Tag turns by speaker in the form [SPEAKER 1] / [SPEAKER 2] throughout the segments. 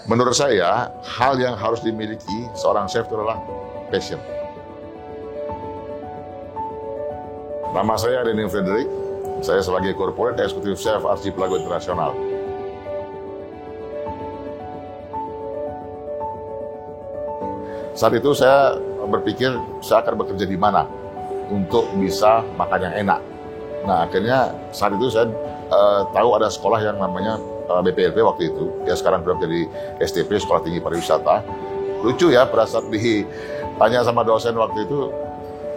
[SPEAKER 1] Menurut saya, hal yang harus dimiliki seorang chef itu adalah passion. Nama saya Denny Frederick, saya sebagai Corporate Executive Chef Archipelago Internasional. Saat itu saya berpikir saya akan bekerja di mana untuk bisa makan yang enak. Nah, akhirnya saat itu saya tahu ada sekolah yang namanya BPLP waktu itu, ya sekarang sudah jadi STP, Sekolah Tinggi Pariwisata. Lucu ya, pada saat ditanya sama dosen waktu itu,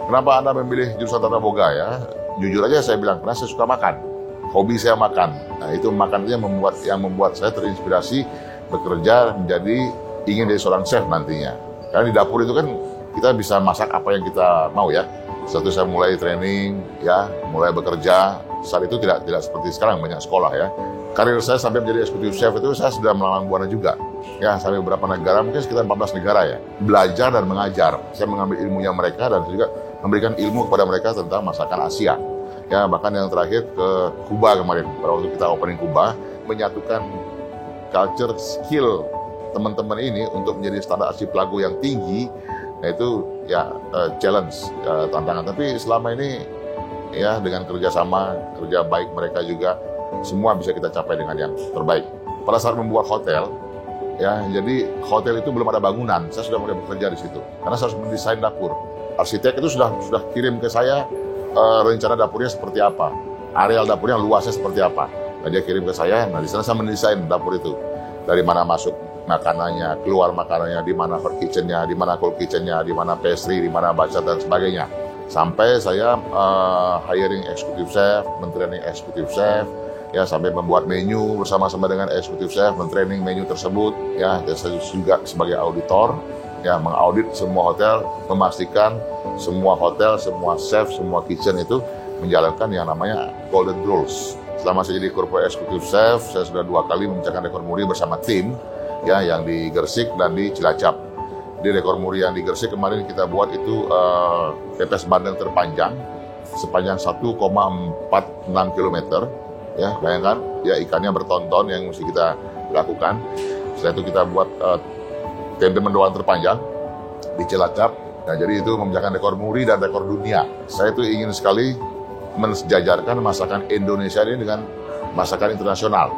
[SPEAKER 1] kenapa Anda memilih jurusan Tata Boga ya? Jujur aja saya bilang, karena saya suka makan. Hobi saya makan. Nah, itu makannya yang membuat saya terinspirasi bekerja menjadi ingin jadi seorang chef nantinya. Karena di dapur itu kan kita bisa masak apa yang kita mau ya. Setelah saya mulai training, ya, mulai bekerja. Saat itu tidak seperti sekarang, banyak sekolah ya. Karir saya sampai menjadi executive chef itu saya sudah melalang buana juga. Ya, sampai beberapa negara, mungkin sekitar 14 negara ya. Belajar dan mengajar. Saya mengambil ilmunya mereka dan juga memberikan ilmu kepada mereka tentang masakan Asia. Ya, bahkan yang terakhir ke Kuba kemarin, pada waktu kita opening Kuba, menyatukan culture skill teman-teman ini untuk menjadi standar archipelago yang tinggi. Nah, itu ya challenge, tantangan. Tapi selama ini ya dengan kerjasama, kerja baik mereka juga, semua bisa kita capai dengan yang terbaik. Pada saat membuat hotel, ya, jadi hotel itu belum ada bangunan, saya sudah mulai bekerja di situ. Karena saya harus mendesain dapur. Arsitek itu sudah kirim ke saya rencana dapurnya seperti apa, areal dapurnya luasnya seperti apa. Nah, dia kirim ke saya, nah di sana saya mendesain dapur itu. Dari mana masuk makanannya, keluar makanannya, di mana hot kitchen-nya, di mana cold kitchen-nya, di mana pastry, di mana baca dan sebagainya. Sampai saya hiring executive chef, mentraining executive chef, ya sampai membuat menu bersama-sama dengan executive chef, mentraining menu tersebut, ya dan saya juga sebagai auditor, ya mengaudit semua hotel, memastikan semua hotel, semua chef, semua kitchen itu menjalankan yang namanya golden rules. Selama saya jadi corporate executive chef, saya sudah 2 kali memecahkan rekor muri bersama tim, ya yang di Gersik dan di Cilacap. Di rekor muri yang di Gersik kemarin kita buat itu pepes bandeng terpanjang sepanjang 1,46 km. Ya, bayangkan, ya ikannya bertonton yang mesti kita lakukan. Setelah itu kita buat tempe mendoan terpanjang di Cilacap. Nah, jadi itu memecahkan rekor muri dan rekor dunia. Saya itu ingin sekali mensejajarkan masakan Indonesia ini dengan masakan internasional.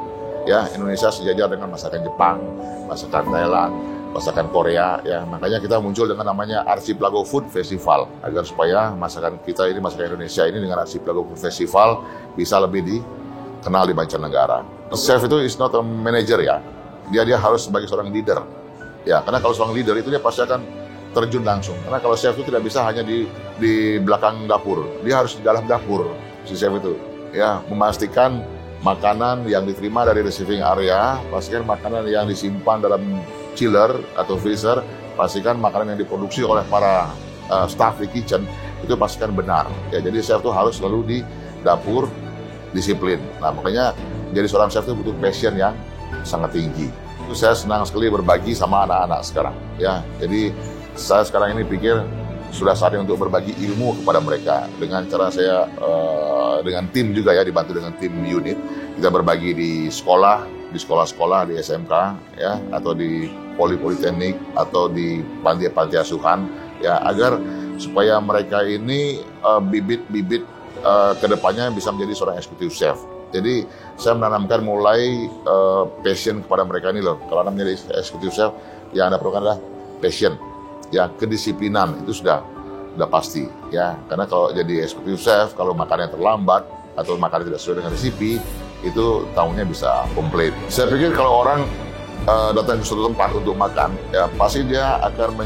[SPEAKER 1] Ya, Indonesia sejajar dengan masakan Jepang, masakan Thailand, masakan Korea, ya makanya kita muncul dengan namanya Archipelago Food Festival agar supaya masakan kita ini, masakan Indonesia ini dengan Archipelago Food Festival bisa lebih dikenal di mancanegara. Chef itu is not a manager ya, dia harus sebagai seorang leader, ya karena kalau seorang leader itu dia pasti akan terjun langsung. Karena kalau chef itu tidak bisa hanya di belakang dapur, dia harus di dalam dapur si chef itu, ya memastikan makanan yang diterima dari receiving area, pastikan makanan yang disimpan dalam chiller atau freezer, pastikan makanan yang diproduksi oleh para staff di kitchen itu pastikan benar. Ya, jadi chef itu harus selalu di dapur, disiplin. Nah, makanya jadi seorang chef itu butuh passion yang sangat tinggi. Itu saya senang sekali berbagi sama anak-anak sekarang. Ya, jadi saya sekarang ini pikir sudah saatnya untuk berbagi ilmu kepada mereka dengan cara saya dengan tim juga ya, dibantu dengan tim unit. Kita berbagi di sekolah, di sekolah-sekolah, di SMK ya, atau di politeknik atau di panti asuhan ya, agar supaya mereka ini bibit-bibit kedepannya bisa menjadi seorang executive chef. Jadi saya menanamkan mulai passion kepada mereka ini loh. Kalau Anda menjadi executive chef, yang Anda perlukan adalah passion. Ya, kedisiplinan itu sudah pasti ya, karena kalau jadi executive chef kalau makannya terlambat atau makannya tidak sesuai dengan resipi itu tahunnya bisa komplain. Saya pikir kalau orang datang ke suatu tempat untuk makan ya pasti dia akan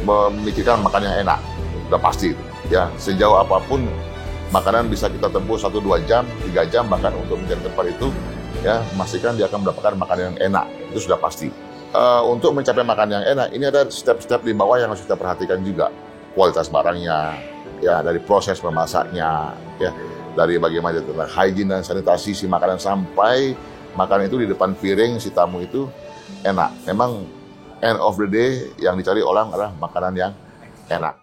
[SPEAKER 1] memikirkan makan yang enak, udah pasti ya. Sejauh apapun makanan bisa kita tempuh 1-2 jam, 3 jam bahkan untuk mencari tempat itu ya, memastikan dia akan mendapatkan makanan yang enak, itu sudah pasti. Untuk mencapai makan yang enak, ini ada step-step di bawah yang harus kita perhatikan juga. Kualitas barangnya, ya dari proses memasaknya, ya dari bagaimana tentang hygiene dan sanitasi si makanan sampai makanan itu di depan piring si tamu itu enak. Memang end of the day yang dicari orang adalah makanan yang enak.